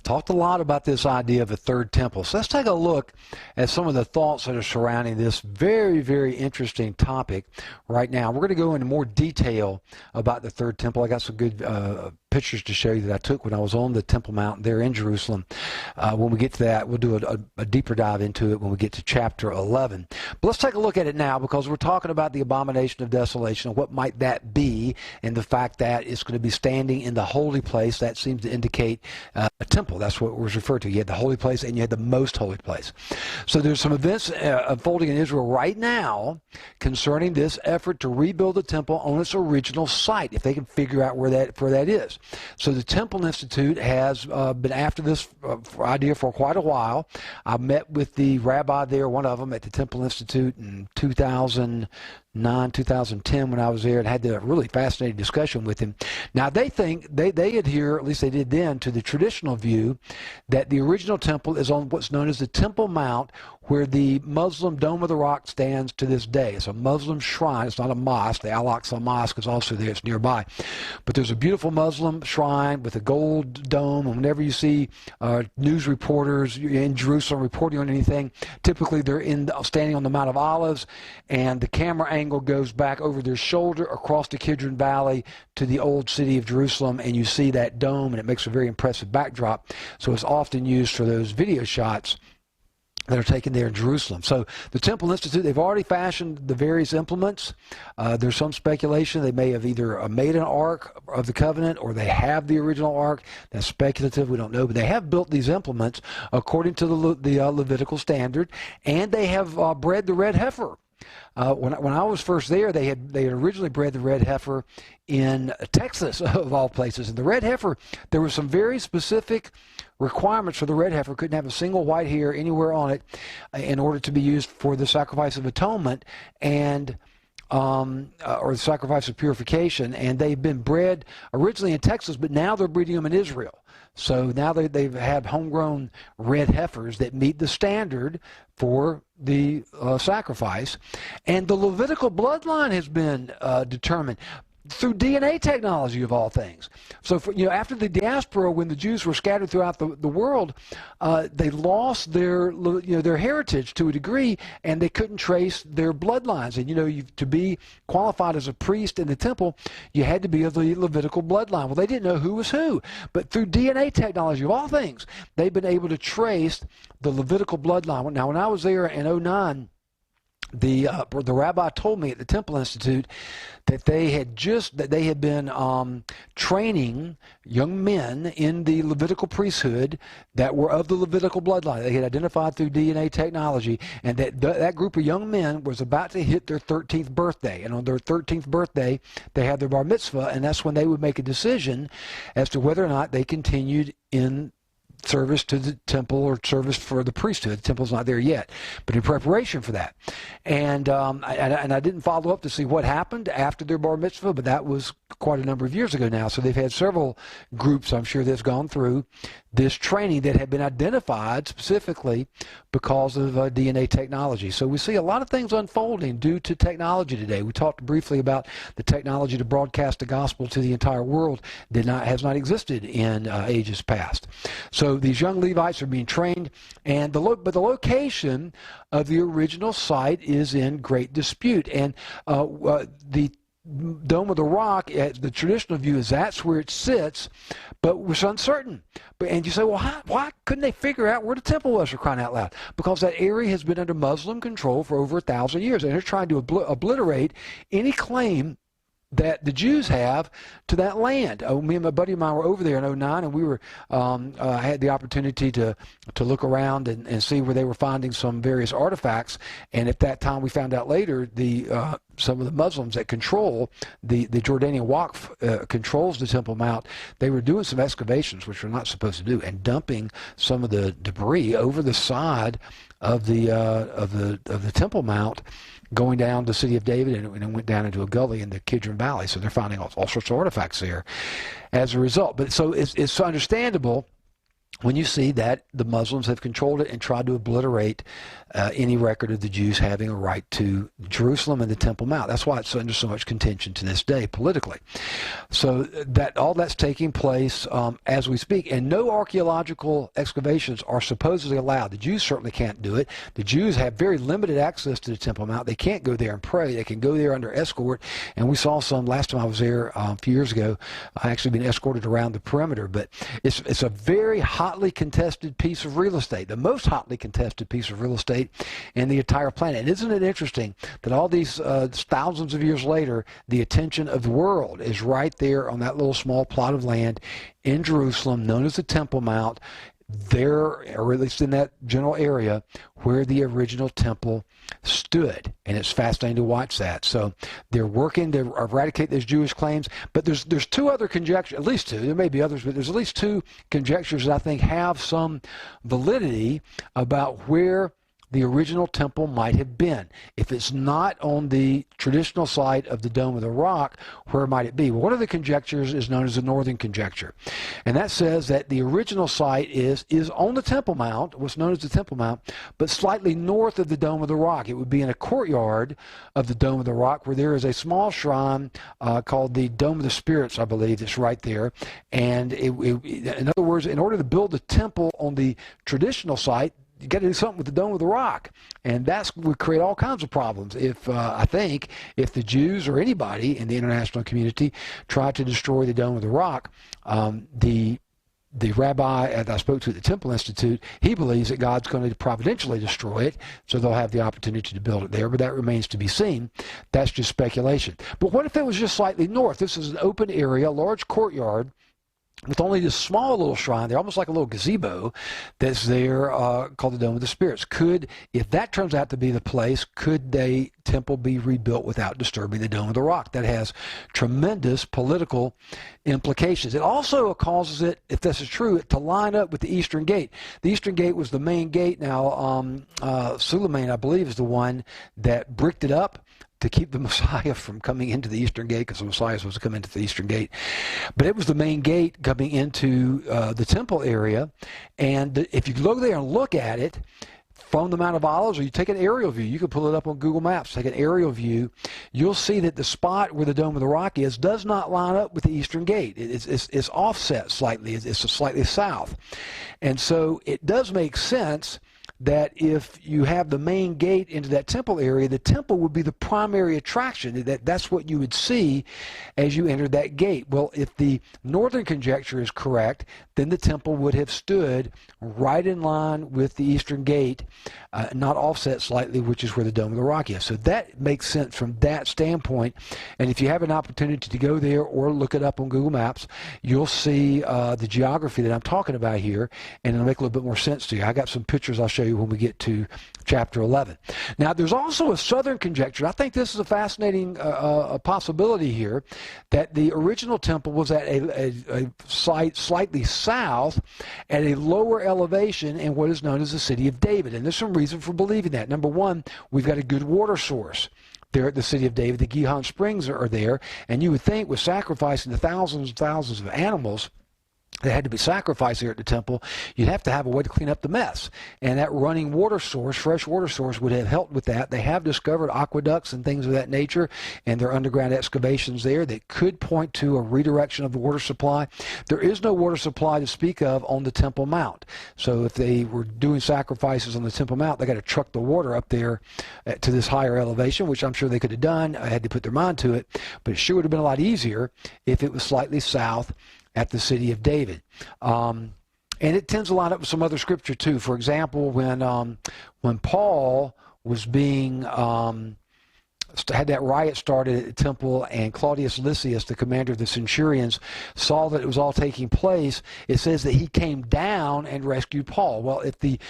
talked a lot about this idea of a third temple. So let's take a look at some of the thoughts that are surrounding this very, very interesting topic right now. We're going to go into more detail about the third temple. I got some good pictures to show you that I took when I was on the Temple Mount there in Jerusalem. When we get to that, we'll do a deeper dive into it when we get to chapter 11. But let's take a look at it now, because we're talking about the abomination of desolation and what might that be, and the fact that it's going to be standing in the holy place. That seems to indicate a temple. That's what was referred to. You had the holy place and you had the most holy place. So there's some events unfolding in Israel right now concerning this effort to rebuild the temple on its original site, if they can figure out where that is. So the Temple Institute has been after this idea for quite a while. I met with the rabbi there, one of them, at the Temple Institute in 2010 when I was there, and had a really fascinating discussion with him. Now they think, they adhere, at least they did then, to the traditional view that the original temple is on what's known as the Temple Mount, where the Muslim Dome of the Rock stands to this day. It's a Muslim shrine. It's not a mosque. The Al-Aqsa Mosque is also there. It's nearby. But there's a beautiful Muslim shrine with a gold dome, and whenever you see news reporters in Jerusalem reporting on anything, typically they're standing on the Mount of Olives, and the camera angle goes back over their shoulder across the Kidron Valley to the old city of Jerusalem, and you see that dome, and it makes a very impressive backdrop. So it's often used for those video shots that are taken there in Jerusalem. So the Temple Institute, they've already fashioned the various implements. There's some speculation they may have either made an Ark of the Covenant, or they have the original Ark. That's speculative, we don't know, but they have built these implements according to the Levitical standard, and they have bred the red heifer. When I was first there, they had originally bred the red heifer in Texas, of all places. And the red heifer, there were some very specific requirements for the red heifer. Couldn't have a single white hair anywhere on it in order to be used for the sacrifice of atonement and or the sacrifice of purification. And they've been bred originally in Texas, but now they're breeding them in Israel. So now they've had homegrown red heifers that meet the standard for the sacrifice. And the Levitical bloodline has been determined through DNA technology, of all things. So after the diaspora, when the Jews were scattered throughout the world, they lost their heritage to a degree, and they couldn't trace their bloodlines. And to be qualified as a priest in the temple, you had to be of the Levitical bloodline. Well, they didn't know who was who, but through DNA technology, of all things, they've been able to trace the Levitical bloodline. Now, when I was there in 2009, the rabbi told me at the Temple Institute that they had been training young men in the Levitical priesthood that were of the Levitical bloodline. They had identified through DNA technology, and that group of young men was about to hit their 13th birthday. And on their 13th birthday, they had their bar mitzvah, and that's when they would make a decision as to whether or not they continued in service to the temple or service for the priesthood. The temple's not there yet, but in preparation for that. And I didn't follow up to see what happened after their bar mitzvah, but that was quite a number of years ago now. So they've had several groups, I'm sure, that's gone through this training that have been identified specifically because of DNA technology. So we see a lot of things unfolding due to technology today. We talked briefly about the technology to broadcast the gospel to the entire world has not existed in ages past. So these young Levites are being trained, and but the location of the original site is in great dispute. And the Dome of the Rock, the traditional view is that's where it sits, but it's uncertain. And you say, well, why couldn't they figure out where the temple was, for crying out loud? Because that area has been under Muslim control for over 1,000 years, and they're trying to obliterate any claim that the Jews have to that land. Me and my buddy of mine were over there in 2009, and we were had the opportunity to look around and see where they were finding some various artifacts. And at that time, we found out later some of the Muslims that control the Jordanian Waqf controls the Temple Mount. They were doing some excavations, which we're not supposed to do, and dumping some of the debris over the side of the Temple Mount, going down the city of David, and it went down into a gully in the Kidron Valley. So they're finding all sorts of artifacts there as a result. But so it's understandable when you see that the Muslims have controlled it and tried to obliterate any record of the Jews having a right to Jerusalem and the Temple Mount. That's why it's under so much contention to this day politically. So that all that's taking place as we speak, and no archaeological excavations are supposedly allowed. The Jews certainly can't do it. The Jews have very limited access to the Temple Mount. They can't go there and pray. They can go there under escort, and we saw some last time I was there a few years ago. I actually been escorted around the perimeter, but it's a very hotly contested piece of real estate, the most hotly contested piece of real estate in the entire planet. And isn't it interesting that all these thousands of years later, the attention of the world is right there on that little small plot of land in Jerusalem known as the Temple Mount, there, or at least in that general area where the original temple stood. And it's fascinating to watch that. So they're working to eradicate those Jewish claims, but there's two other conjectures, at least two, there may be others, but there's at least two conjectures that I think have some validity about where the original temple might have been. If it's not on the traditional site of the Dome of the Rock, where might it be? Well, one of the conjectures is known as the Northern Conjecture. And that says that the original site is on the Temple Mount, what's known as the Temple Mount, but slightly north of the Dome of the Rock. It would be in a courtyard of the Dome of the Rock where there is a small shrine called the Dome of the Spirits, I believe, that's right there. And in other words, in order to build the temple on the traditional site, you got to do something with the Dome of the Rock, and that would create all kinds of problems. If I think if the Jews or anybody in the international community tried to destroy the Dome of the Rock, the rabbi that I spoke to at the Temple Institute, he believes that God's going to providentially destroy it, so they'll have the opportunity to build it there, but that remains to be seen. That's just speculation. But what if it was just slightly north? This is an open area, a large courtyard, with only this small little shrine there, almost like a little gazebo that's there called the Dome of the Spirits. If that turns out to be the place, could the temple be rebuilt without disturbing the Dome of the Rock? That has tremendous political implications. It also causes it, if this is true, to line up with the Eastern Gate. The Eastern Gate was the main gate. Now, Suleiman, I believe, is the one that bricked it up to keep the Messiah from coming into the Eastern Gate, because the Messiah was supposed to come into the Eastern Gate. But it was the main gate coming into the temple area. And if you go there and look at it from the Mount of Olives, or you take an aerial view, you can pull it up on Google Maps, take an aerial view, you'll see that the spot where the Dome of the Rock is does not line up with the Eastern Gate. It's offset slightly. It's slightly south. And so it does make sense that if you have the main gate into that temple area, the temple would be the primary attraction. That's what you would see as you entered that gate. Well, if the northern conjecture is correct, then the temple would have stood right in line with the eastern gate, not offset slightly, which is where the Dome of the Rock is. So that makes sense from that standpoint. And if you have an opportunity to go there or look it up on Google Maps, you'll see the geography that I'm talking about here, and it'll make a little bit more sense to you. I got some pictures I'll show you when we get to chapter 11. Now, there's also a southern conjecture. I think this is a fascinating possibility here, that the original temple was at a site slightly south at a lower elevation in what is known as the city of David. And there's some reason for believing that. Number one, we've got a good water source there at the city of David. The Gihon Springs are there, and you would think with sacrificing the thousands and thousands of animals that had to be sacrificed here at the temple, you'd have to have a way to clean up the mess. And that running water source, fresh water source, would have helped with that. They have discovered aqueducts and things of that nature, and there are underground excavations there that could point to a redirection of the water supply. There is no water supply to speak of on the Temple Mount. So if they were doing sacrifices on the Temple Mount, they got to truck the water up there to this higher elevation, which I'm sure they could have done. I had to put their mind to it, but it sure would have been a lot easier if it was slightly south at the city of David. And it tends to line up with some other scripture too. For example, when Paul was being had that riot started at the temple, and Claudius Lysias, the commander of the Centurions, saw that it was all taking place, it says that he came down and rescued Paul. Well, if the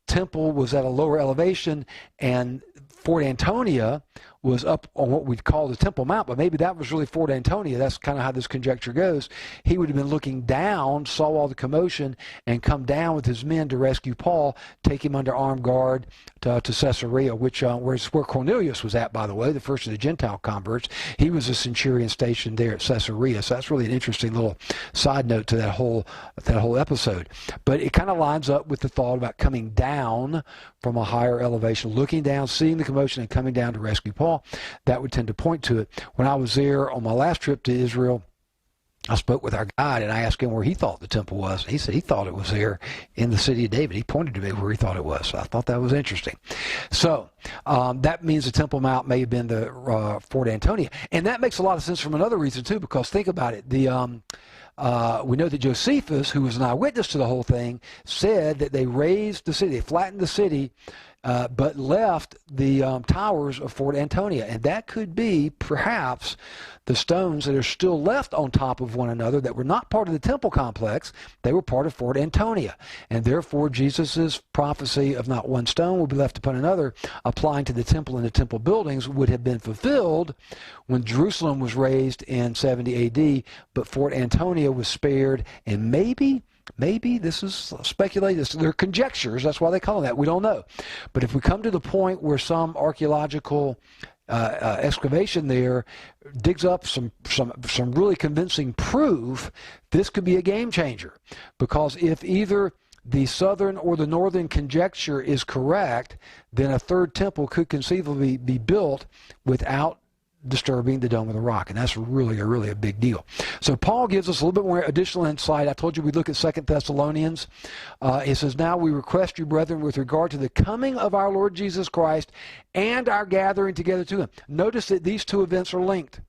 temple was at a lower elevation, and Fort Antonia was up on what we'd call the Temple Mount, but maybe that was really Fort Antonia. That's kind of how this conjecture goes. He would have been looking down, saw all the commotion, and come down with his men to rescue Paul, take him under armed guard to Caesarea, which where Cornelius was at, by the way, the first of the Gentile converts. He was a centurion stationed there at Caesarea, so that's really an interesting little side note to that whole episode. But it kind of lines up with the thought about coming down from a higher elevation, looking down, seeing the commotion, and coming down to rescue Paul. That would tend to point to it. When I was there on my last trip to Israel, I spoke with our guide, and I asked him where he thought the temple was. He said he thought it was there in the city of David. He pointed to me where he thought it was. So I thought that was interesting. So that means the Temple Mount may have been the Fort Antonia. And that makes a lot of sense from another reason, too, because think about it. We know that Josephus, who was an eyewitness to the whole thing, said that they razed the city, they flattened the city, but left the towers of Fort Antonia. And that could be, perhaps, the stones that are still left on top of one another that were not part of the temple complex. They were part of Fort Antonia. And therefore, Jesus' prophecy of not one stone will be left upon another, applying to the temple and the temple buildings, would have been fulfilled when Jerusalem was razed in 70 A.D., but Fort Antonia was spared, and maybe this is speculated. They're conjectures. That's why they call it that. We don't know. But if we come to the point where some archaeological excavation there digs up some really convincing proof, this could be a game changer. Because if either the southern or the northern conjecture is correct, then a third temple could conceivably be built without disturbing the Dome of the Rock, and that's really a big deal. So Paul gives us a little bit more additional insight. I told you we'd look at 2 Thessalonians. It says, "Now we request you, brethren, with regard to the coming of our Lord Jesus Christ and our gathering together to him." Notice that these two events are linked.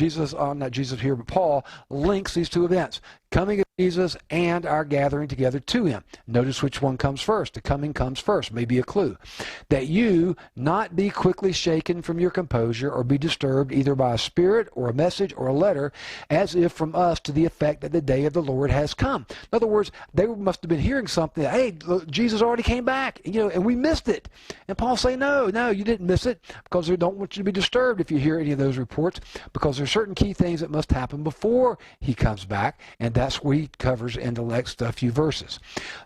Not Jesus here, but Paul links these two events. Coming of Jesus and our gathering together to him. Notice which one comes first. The coming comes first. Maybe a clue. "That you not be quickly shaken from your composure or be disturbed either by a spirit or a message or a letter, as if from us, to the effect that the day of the Lord has come." In other words, they must have been hearing something. Hey, look, Jesus already came back, and we missed it. And Paul's saying, no, you didn't miss it, because they don't want you to be disturbed if you hear any of those reports, because there's certain key things that must happen before he comes back, and that's what he covers in the next few verses.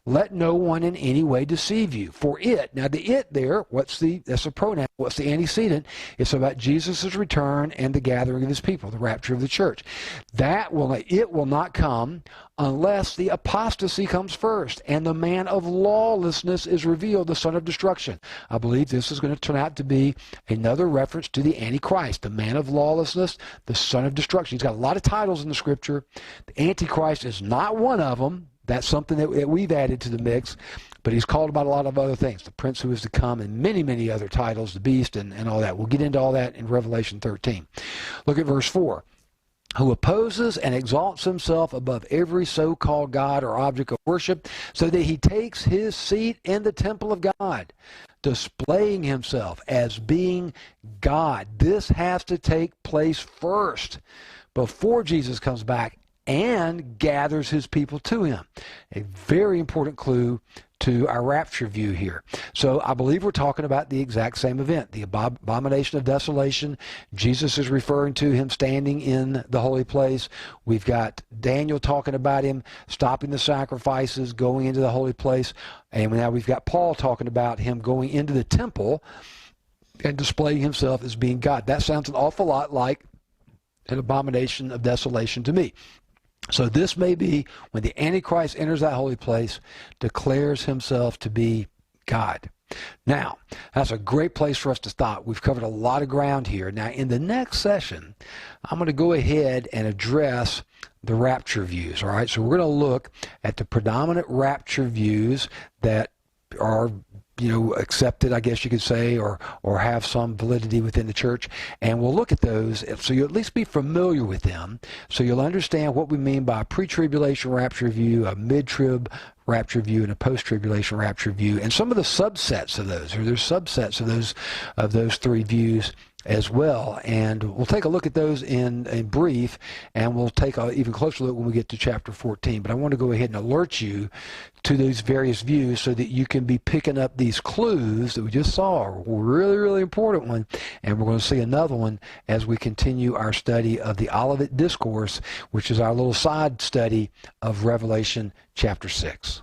"Let no one in any way deceive you, for it," now the "it" there, that's a pronoun, what's the antecedent? It's about Jesus' return and the gathering of his people, the rapture of the church. It will not come unless the apostasy comes first and the man of lawlessness is revealed, the son of destruction. I believe this is going to turn out to be another reference to the Antichrist, the man of lawlessness, the son of destruction. He's got a lot of titles in the scripture. The Antichrist is not one of them. That's something that we've added to the mix. But he's called about a lot of other things. The prince who is to come, and many other titles, the beast and all that. We'll get into all that in Revelation 13. Look at verse 4. "Who opposes and exalts himself above every so-called God or object of worship, so that he takes his seat in the temple of God, displaying himself as being God." This has to take place first before Jesus comes back and gathers his people to him. A very important clue to our rapture view here. So I believe we're talking about the exact same event, the abomination of desolation. Jesus is referring to him standing in the holy place. We've got Daniel talking about him stopping the sacrifices, going into the holy place. And now we've got Paul talking about him going into the temple and displaying himself as being God. That sounds an awful lot like an abomination of desolation to me. So this may be when the Antichrist enters that holy place, declares himself to be God. Now, that's a great place for us to stop. We've covered a lot of ground here. Now, in the next session, I'm going to go ahead and address the rapture views. All right, so we're going to look at the predominant rapture views that are accepted, I guess you could say, or have some validity within the church. And we'll look at those so you'll at least be familiar with them, so you'll understand what we mean by a pre-tribulation rapture view, a mid-trib rapture view and a post-tribulation rapture view, and some of the subsets of those, or there's subsets of those three views as well. And we'll take a look at those in brief, and we'll take an even closer look when we get to chapter 14. But I want to go ahead and alert you to these various views so that you can be picking up these clues that we just saw, a really, really important one, and we're going to see another one as we continue our study of the Olivet Discourse, which is our little side study of Revelation chapter 6.